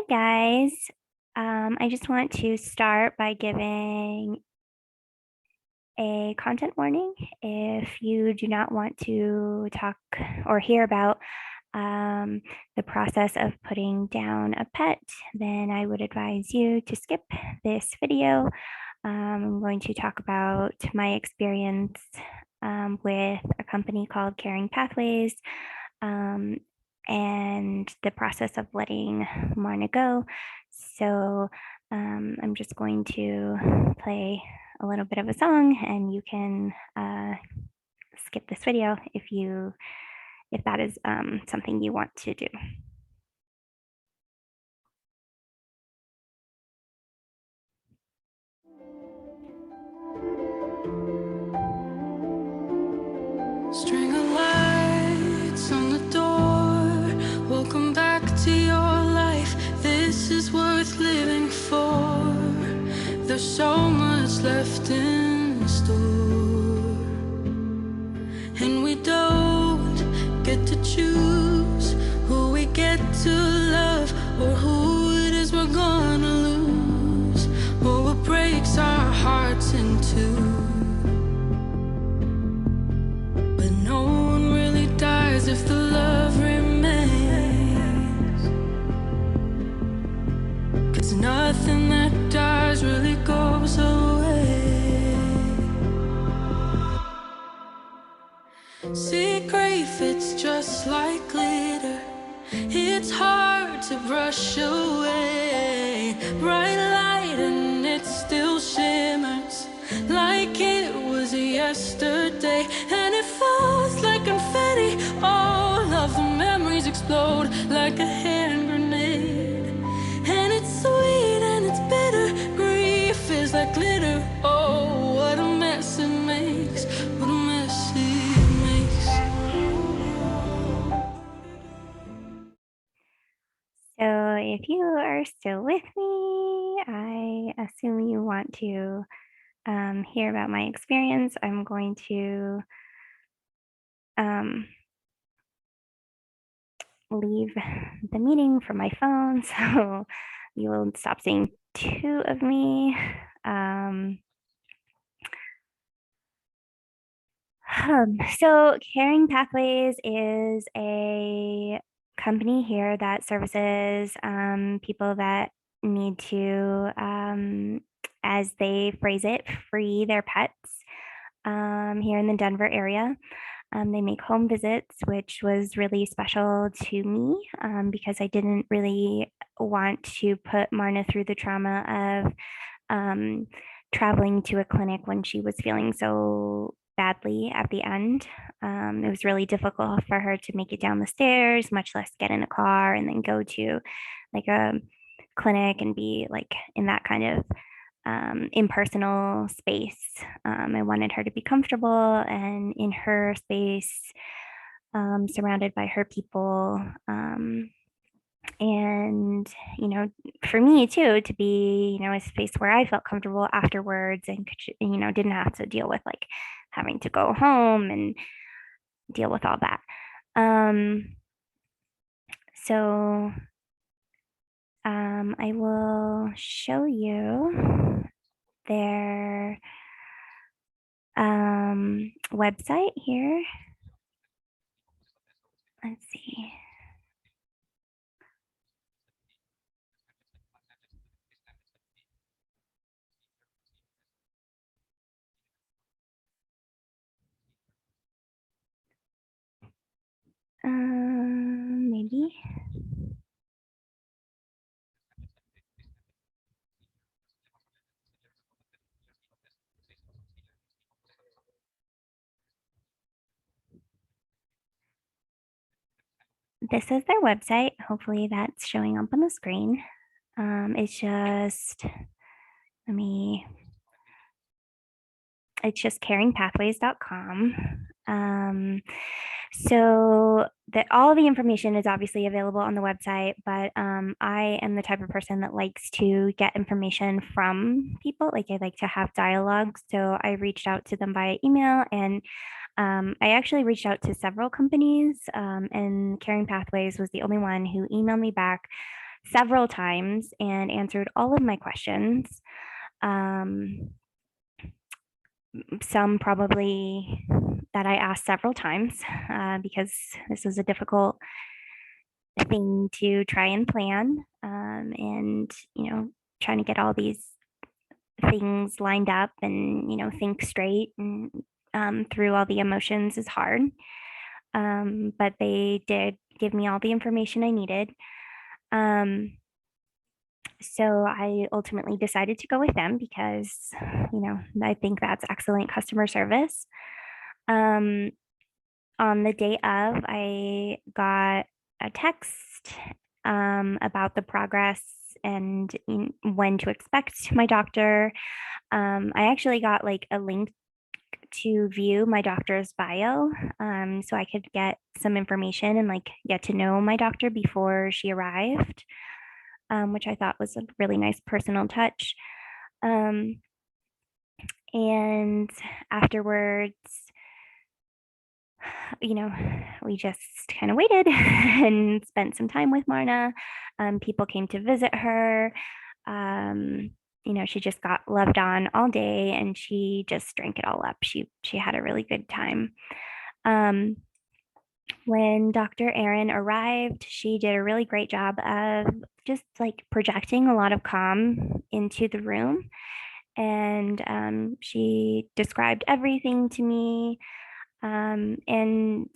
Hi guys. I just want to start by giving a content warning. If you do not want to talk or hear about um, the process of putting down a pet, then I would advise you to skip this video. I'm going to talk about my experience with a company called Caring Pathways, um, and the process of letting Marna go. So I'm just going to play a little bit of a song, and you can skip this video if that is something you want to do. String of lights on the door. Welcome back to your life. This is worth living for. There's so much left in store, and we don't get to choose who we get to love or who it is we're gonna lose, or what breaks our hearts in two. No one really dies if the love remains, 'cause nothing that dies really goes away. See, grief, it's just like glitter. It's hard to brush away. Bright light and it still shimmers like it was yesterday, and it falls like confetti. All of the memories explode like a hand grenade, and it's sweet and it's bitter. Grief is like glitter. Oh, what a mess it makes. What a mess it makes. So if you are still with me, I assume you want to hear about my experience. I'm going to leave the meeting from my phone, so you will stop seeing two of me. So Caring Pathways is a company here that services people that need to, as they phrase it, free their pets here in the Denver area. They make home visits, which was really special to me because I didn't really want to put Marna through the trauma of traveling to a clinic when she was feeling so badly at the end. It was really difficult for her to make it down the stairs, much less get in a car and then go to like a clinic and be like in that kind of impersonal space. I wanted her to be comfortable and in her space, surrounded by her people. And, for me too, to be, a space where I felt comfortable afterwards and could, didn't have to deal with like having to go home and deal with all that. So I will show you their website here. Let's see. Maybe. This is their website. Hopefully that's showing up on the screen. It's just, it's just caringpathways.com. So that all the information is obviously available on the website, but I am the type of person that likes to get information from people. Like I like to have dialogue. So I reached out to them via email, and I actually reached out to several companies, and Caring Pathways was the only one who emailed me back several times and answered all of my questions. Um, some probably that I asked several times because this was a difficult thing to try and plan. And, trying to get all these things lined up and, think straight and through all the emotions is hard. But they did give me all the information I needed. Um, so I ultimately decided to go with them because, I think that's excellent customer service. Um, on the day of, I got a text about the progress and when to expect my doctor. I actually got like a link to view my doctor's bio, so I could get some information and like get to know my doctor before she arrived, which I thought was a really nice personal touch. Um, and afterwards, you know, we just kind of waited and spent some time with Marna. People came to visit her. Um, she just got loved on all day and she just drank it all up. She had a really good time. Um, when Dr. Erin arrived, she did a really great job of just like projecting a lot of calm into the room. And she described everything to me. And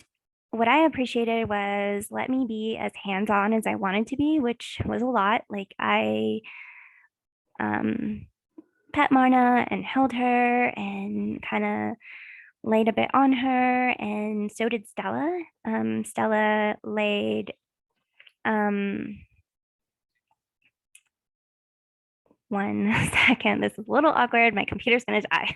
what I appreciated was let me be as hands-on as I wanted to be, which was a lot. Like I um, pet Marna and held her and kind of laid a bit on her, and so did Stella. Stella laid um, one second. This is a little awkward. My computer's gonna die.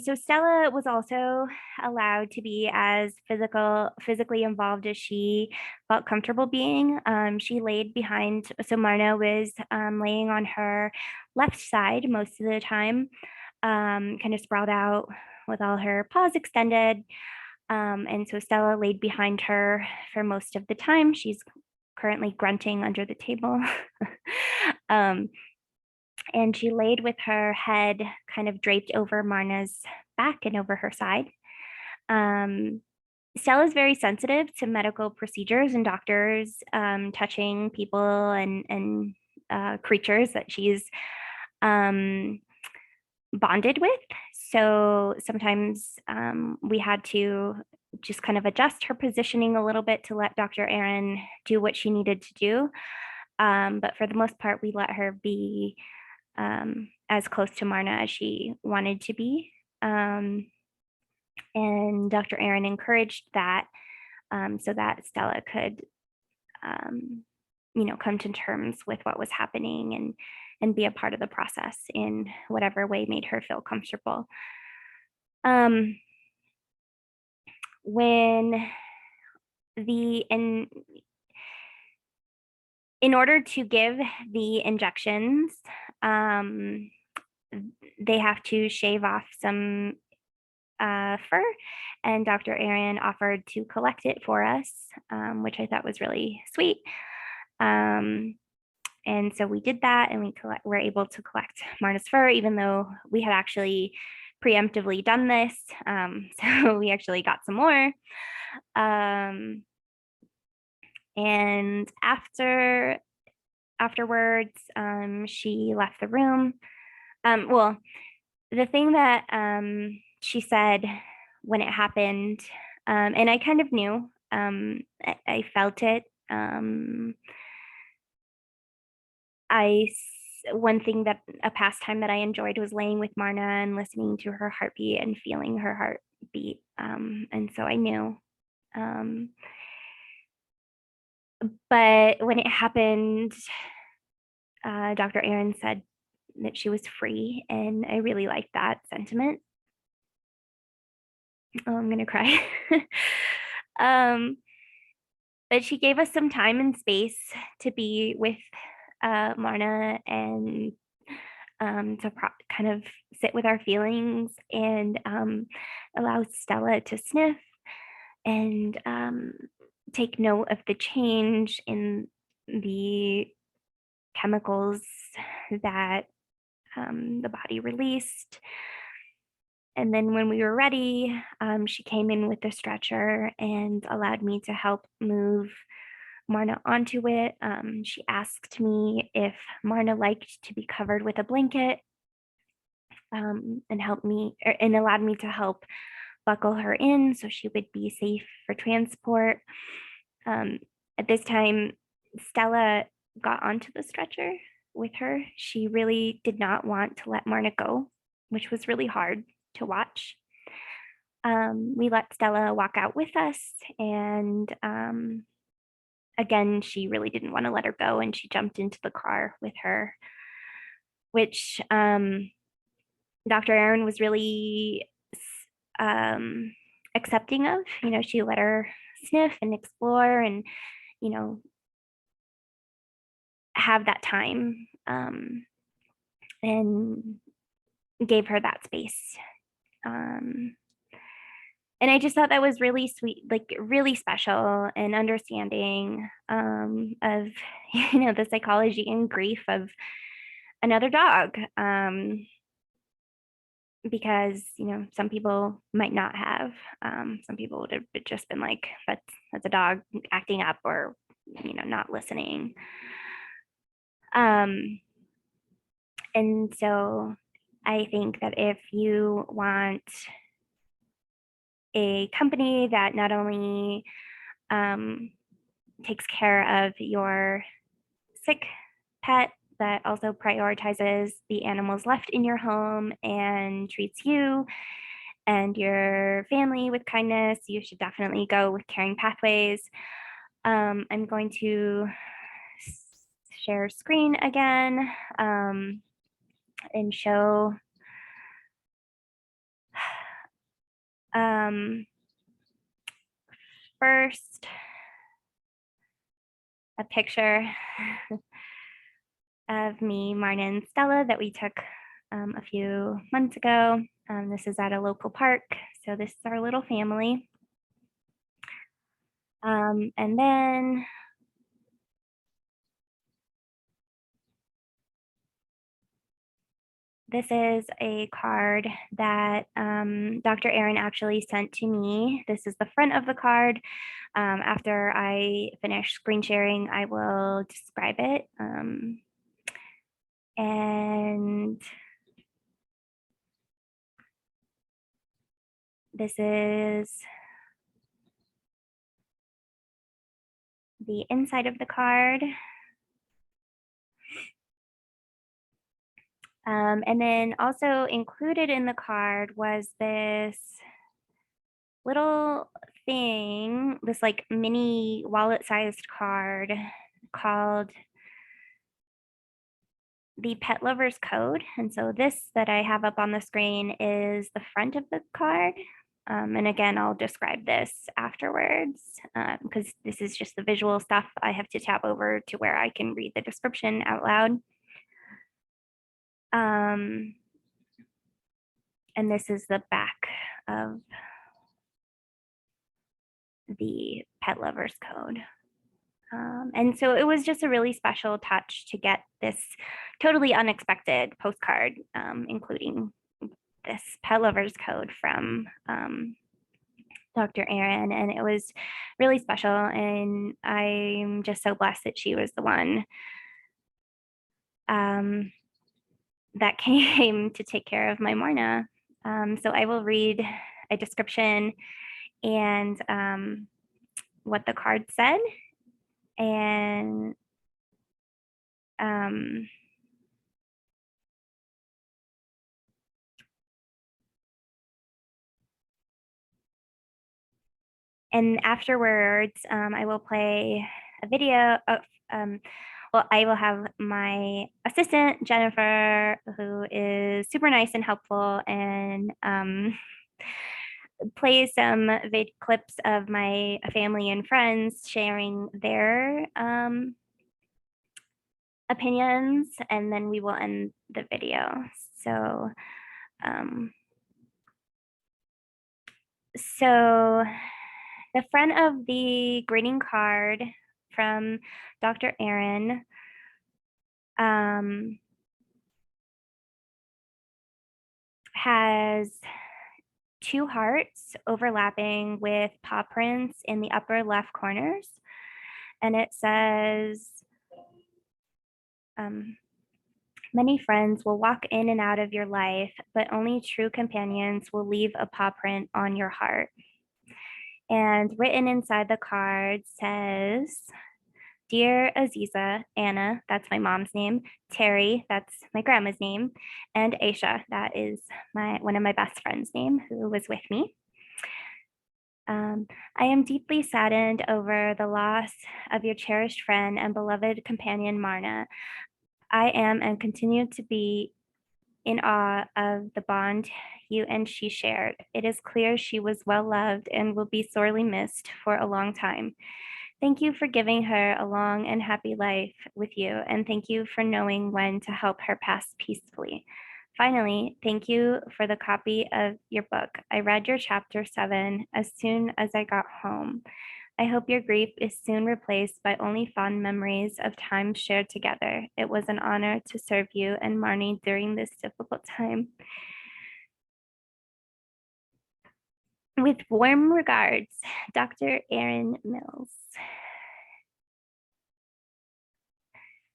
So Stella was also allowed to be as physically involved as she felt comfortable being. She laid behind, so Marna was laying on her left side most of the time, kind of sprawled out with all her paws extended. And so Stella laid behind her for most of the time. She's currently grunting under the table. um, and she laid with her head kind of draped over Marna's back and over her side. Um, Stella is very sensitive to medical procedures and doctors touching people and creatures that she's um, bonded with. So sometimes we had to just kind of adjust her positioning a little bit to let Dr. Erin do what she needed to do. But for the most part, we let her be as close to Marna as she wanted to be. And Dr. Erin encouraged that so that Stella could, come to terms with what was happening and be a part of the process in whatever way made her feel comfortable. Um, when the in order to give the injections, they have to shave off some fur, and Dr. Erin offered to collect it for us, which I thought was really sweet. And so we did that, and were able to collect Marna's fur, even though we had actually preemptively done this. So we actually got some more. And afterwards, she left the room. Well, the thing that she said when it happened, and I kind of knew, I felt it. One thing that a pastime that I enjoyed was laying with Marna and listening to her heartbeat and feeling her heartbeat. And so I knew. But when it happened, Dr. Erin said that she was free, and I really liked that sentiment. Oh, I'm gonna cry. um, but she gave us some time and space to be with Marna and to kind of sit with our feelings and allow Stella to sniff and take note of the change in the chemicals that the body released. And then when we were ready, she came in with the stretcher and allowed me to help move Marna onto it. She asked me if Marna liked to be covered with a blanket, and helped me and allowed me to help buckle her in so she would be safe for transport. Um, at this time, Stella got onto the stretcher with her. She really did not want to let Marna go, which was really hard to watch. We let Stella walk out with us, and again, she really didn't want to let her go, and she jumped into the car with her, which Dr. Aaron was really um, accepting of. She let her sniff and explore and, you know, have that time, and gave her that space. Um, and I just thought that was really sweet, like really special and understanding, of, the psychology and grief of another dog. Because some people might not have. Some people would have just been like, that's a dog acting up or not listening. um and so I think that if you want a company that not only um takes care of your sick pet, but also prioritizes the animals left in your home and treats you and your family with kindness, you should definitely go with Caring Pathways. I'm going to share screen again, and show first a picture of me, Marna, and Stella that we took a few months ago. This is at a local park, so this is our little family. And then this is a card that Dr. Aaron actually sent to me. This is the front of the card. After I finish screen sharing, I will describe it. And this is the inside of the card. And then also included in the card was this little thing, this like mini wallet-sized card called the Pet Lovers Code. And so this that I have up on the screen is the front of the card. And again, I'll describe this afterwards, because this is just the visual stuff. I have to tap over to where I can read the description out loud. And this is the back of the Pet Lovers Code. And so it was just a really special touch to get this totally unexpected postcard, including this Pet Lovers Code from Dr. Aaron. And it was really special. And I'm just so blessed that she was the one that came to take care of my Marna. So I will read a description and what the card said. And afterwards, I will play a video of, well, I will have my assistant, Jennifer, who is super nice and helpful, and play some clips of my family and friends sharing their opinions, and then we will end the video. So the front of the greeting card from Dr. Aaron. Has two hearts overlapping with paw prints in the upper left corners. And it says, many friends will walk in and out of your life, but only true companions will leave a paw print on your heart. And written inside the card says, Dear Aziza, Anna, that's my mom's name, Terry, that's my grandma's name, and Aisha, that is one of my best friends' name, who was with me. I am deeply saddened over the loss of your cherished friend and beloved companion, Marna. I am and continue to be in awe of the bond you and she shared. It is clear she was well loved and will be sorely missed for a long time. Thank you for giving her a long and happy life with you, and thank you for knowing when to help her pass peacefully. Finally, thank you for the copy of your book. I read your chapter 7 as soon as I got home. I hope your grief is soon replaced by only fond memories of time shared together. It was an honor to serve you and Marnie during this difficult time. With warm regards, Dr. Aaron Mills.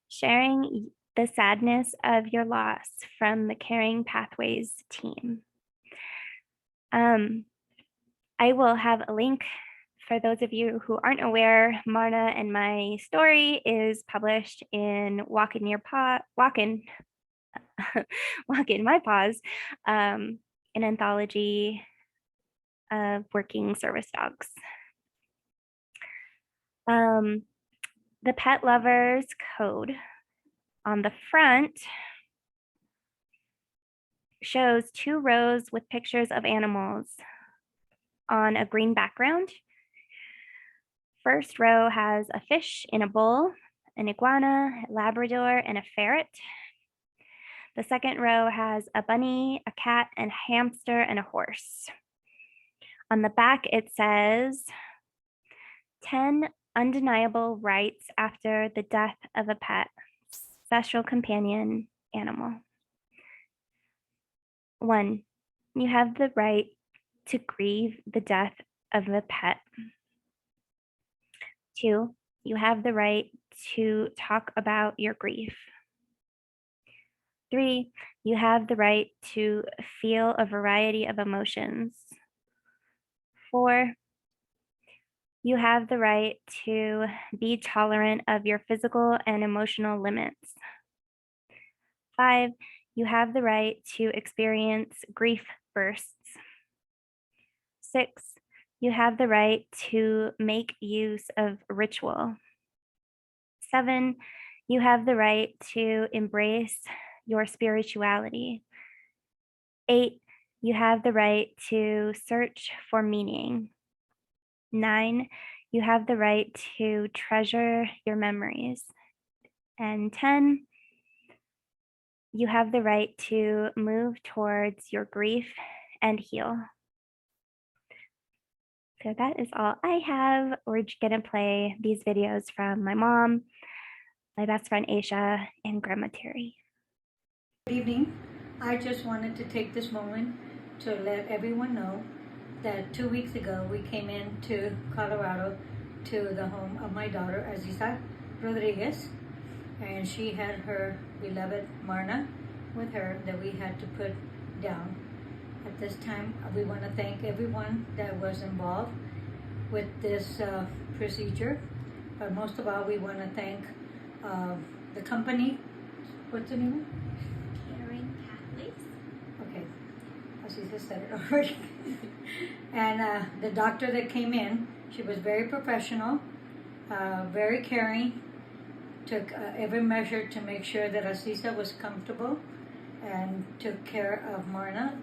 Sharing the sadness of your loss from the Caring Pathways team. I will have a link for those of you who aren't aware. Marna and my story is published in Walk in My Paws, an anthology of working service dogs. The Pet Lovers Code on the front shows 2 rows with pictures of animals on a green background. First row has a fish in a bowl, an iguana, a Labrador, and a ferret. The second row has a bunny, a cat, and a hamster, and a horse. On the back, it says 10 undeniable rights after the death of a pet, special companion animal. 1, you have the right to grieve the death of a pet. 2, you have the right to talk about your grief. 3, you have the right to feel a variety of emotions. 4, you have the right to be tolerant of your physical and emotional limits. 5, you have the right to experience grief bursts. 6, you have the right to make use of ritual. 7, you have the right to embrace your spirituality. 8, you have the right to search for meaning. 9, you have the right to treasure your memories. And 10, you have the right to move towards your grief and heal. So that is all I have. We're gonna play these videos from my mom, my best friend Aisha, and Grandma Terry. Good evening. I just wanted to take this moment to let everyone know that 2 weeks ago we came into Colorado to the home of my daughter Aziza Rodriguez, and she had her beloved Marna with her that we had to put down. At this time, we want to thank everyone that was involved with this procedure, but most of all, we want to thank the company. What's the name? Caring Pathways. Okay, she just said it already. And the doctor that came in, she was very professional, very caring, took every measure to make sure that Aziza was comfortable, and took care of Marna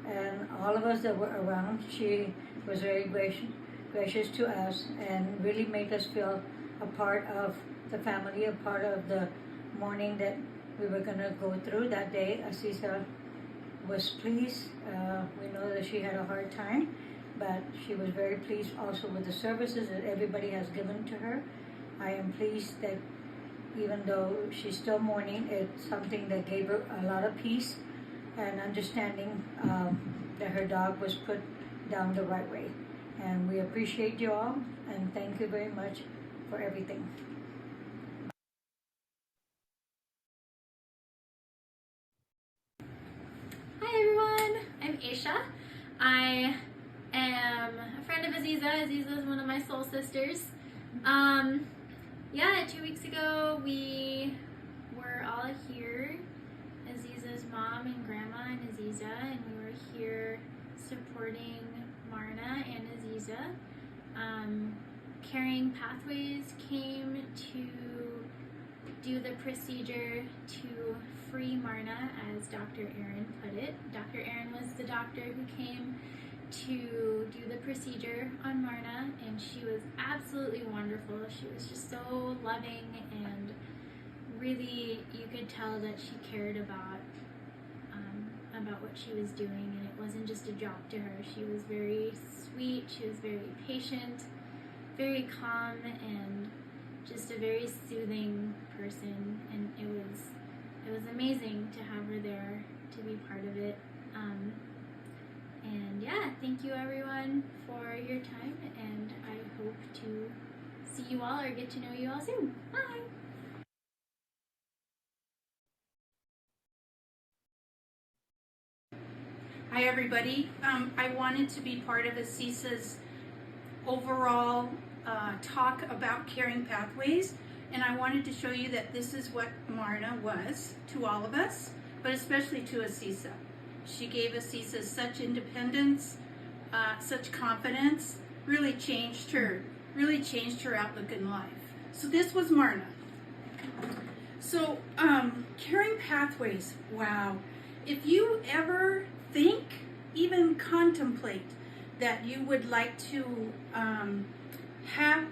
and all of us that were around. She was very gracious to us and really made us feel a part of the family, a part of the mourning that we were going to go through that day. Aziza was pleased. We know that she had a hard time, but she was very pleased also with the services that everybody has given to her. I am pleased that even though she's still mourning, it's something that gave her a lot of peace and understanding that her dog was put down the right way. And we appreciate you all, and thank you very much for everything. Hi everyone, I'm Aisha. I am a friend of Aziza. Aziza is one of my soul sisters. Yeah, 2 weeks ago we were all here, Aziza's mom and grandma and Aziza, and we were here supporting Marna and Aziza. Caring Pathways came to do the procedure to free Marna, as Dr. Aaron put it. Dr. Aaron was the doctor who came to do the procedure on Marna, and she was absolutely wonderful. She was just so loving, and really you could tell that she cared about what she was doing, and it wasn't just a job to her. She was very sweet, she was very patient, very calm, and just a very soothing person, and it was amazing to have her there, to be part of it. And yeah, thank you everyone for your time, and I hope to see you all or get to know you all soon. Bye! Hi everybody. I wanted to be part of Asisa's overall talk about Caring Pathways, and I wanted to show you that this is what Marna was to all of us, but especially to Asisa. She gave Asisa such independence, such confidence, really changed her outlook in life. So this was Marna. So Caring Pathways, wow. If you ever think, even contemplate that you would like to have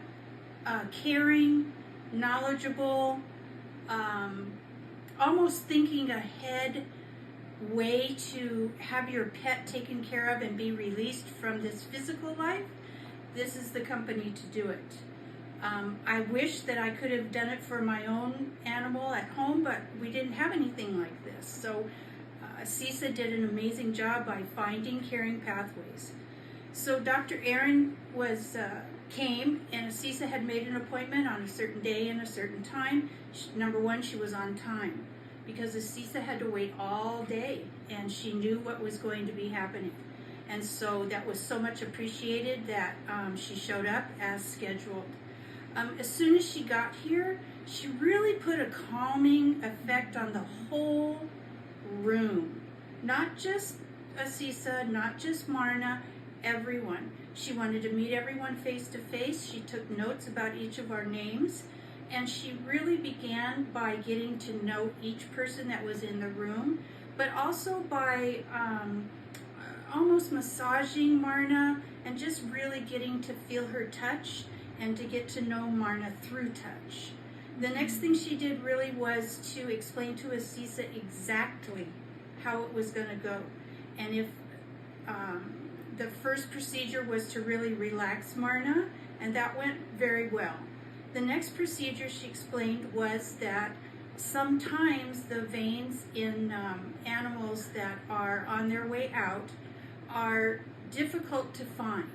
a caring, knowledgeable, almost thinking ahead way to have your pet taken care of and be released from this physical life, this is the company to do it. I wish that I could have done it for my own animal at home, but we didn't have anything like this. So Asisa did an amazing job by finding Caring Pathways. So Dr. Aaron came, and Asisa had made an appointment on a certain day and a certain time. Number one, she was on time, because Asisa had to wait all day, and she knew what was going to be happening. And so that was so much appreciated that she showed up as scheduled. As soon as she got here, she really put a calming effect on the whole room. Not just Asisa, not just Marna, everyone. She wanted to meet everyone face to face. She took notes about each of our names, and she really began by getting to know each person that was in the room, but also by almost massaging Marna and just really getting to feel her touch and to get to know Marna through touch. The next thing she did really was to explain to Asisa exactly how it was going to go. And if the first procedure was to really relax Marna, and that went very well. The next procedure, she explained, was that sometimes the veins in animals that are on their way out are difficult to find.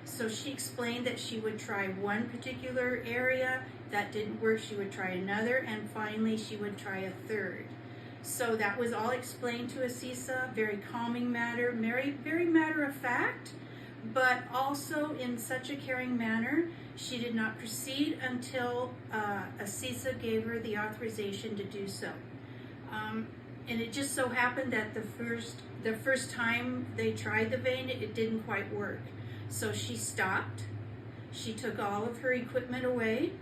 So she explained that she would try one particular area. That didn't work, she would try another, and finally she would try a third. So that was all explained to Asisa, very calming matter, very matter of fact, but also in such a caring manner. She did not proceed until Asisa gave her the authorization to do so. And it just so happened that the first time they tried the vein, it didn't quite work. So she stopped. She took all of her equipment away,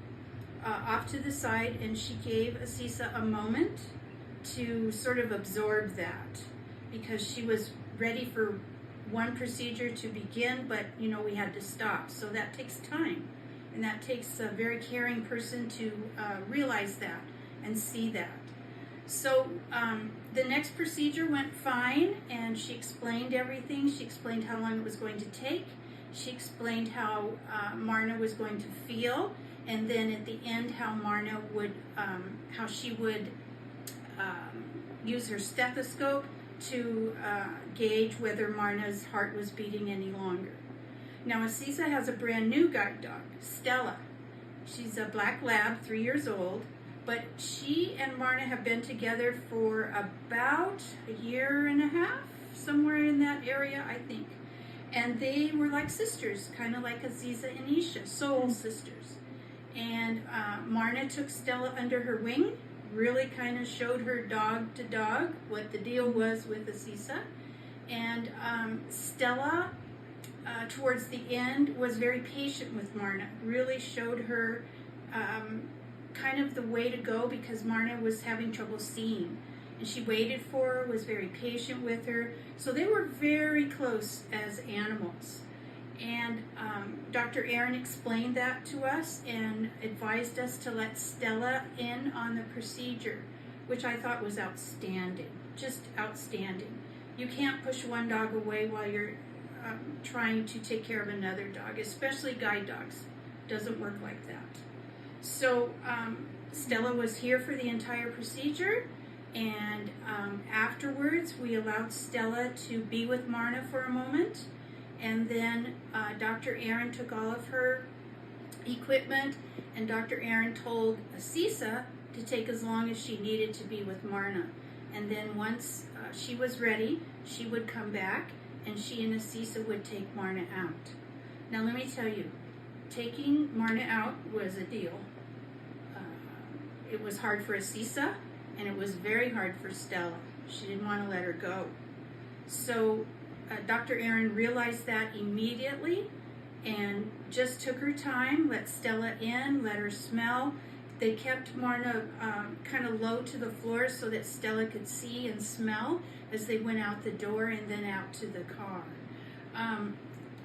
off to the side, and she gave Asisa a moment to sort of absorb that, because she was ready for one procedure to begin, but we had to stop. So that takes time, and that takes a very caring person to realize that and see that. So the next procedure went fine, and she explained everything. She explained how long it was going to take. She explained how Marna was going to feel, and then at the end how Marna would, how she would use her stethoscope to gauge whether Marna's heart was beating any longer. Now Asisa has a brand new guide dog, Stella. She's a black lab, 3 years old, but she and Marna have been together for about a year and a half, somewhere in that area, I think. And they were like sisters, kind of like Aziza and Isha, soul sisters. And Marna took Stella under her wing, really kind of showed her dog to dog what the deal was with Aziza. And Stella, towards the end, was very patient with Marna, really showed her kind of the way to go because Marna was having trouble seeing. And she waited for her, was very patient with her. So they were very close as animals. And Dr. Aaron explained that to us and advised us to let Stella in on the procedure, which I thought was outstanding, just outstanding. You can't push one dog away while you're trying to take care of another dog, especially guide dogs. Doesn't work like that. So Stella was here for the entire procedure, and afterwards we allowed Stella to be with Marna for a moment, and then Dr. Aaron took all of her equipment, and Dr. Aaron told Asisa to take as long as she needed to be with Marna. And then once she was ready, she would come back, and she and Asisa would take Marna out. Now let me tell you, taking Marna out was a deal. It was hard for Asisa, and it was very hard for Stella. She didn't want to let her go. So Dr. Aaron realized that immediately and just took her time, let Stella in, let her smell. They kept Marna kind of low to the floor so that Stella could see and smell as they went out the door and then out to the car.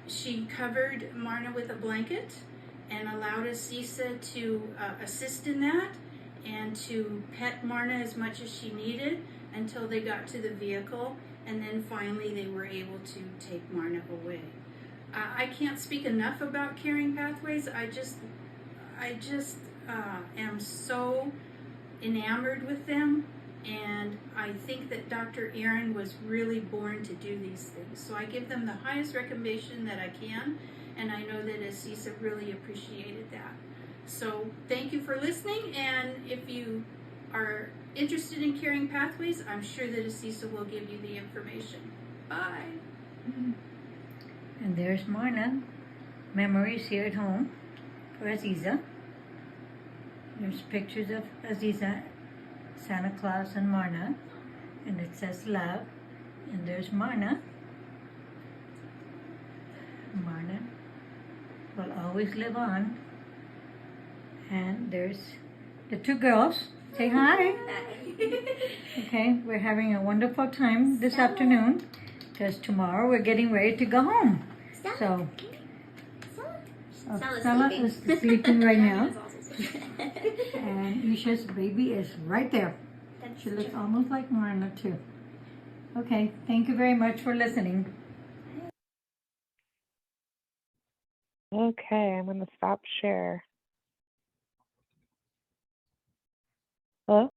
She covered Marna with a blanket and allowed Asisa to assist in that and to pet Marna as much as she needed until they got to the vehicle, and then finally they were able to take Marna away. I can't speak enough about Caring Pathways. I just am so enamored with them, and I think that Dr. Aaron was really born to do these things. So I give them the highest recommendation that I can, and I know that Asisa really appreciated that. So thank you for listening, and if you are interested in Caring Pathways, I'm sure that Asisa will give you the information. Bye. And there's Marna. Memories here at home for Aziza. There's pictures of Aziza, Santa Claus, and Marna. And it says love. And there's Marna. Marna will always live on. And there's the two girls. Say hi. Okay, we're having a wonderful time this afternoon because tomorrow we're getting ready to go home. So, Stella is sleeping right now. And Isha's baby is right there. She looks almost like Marna too. Okay, thank you very much for listening. Okay, I'm going to stop share. Hello?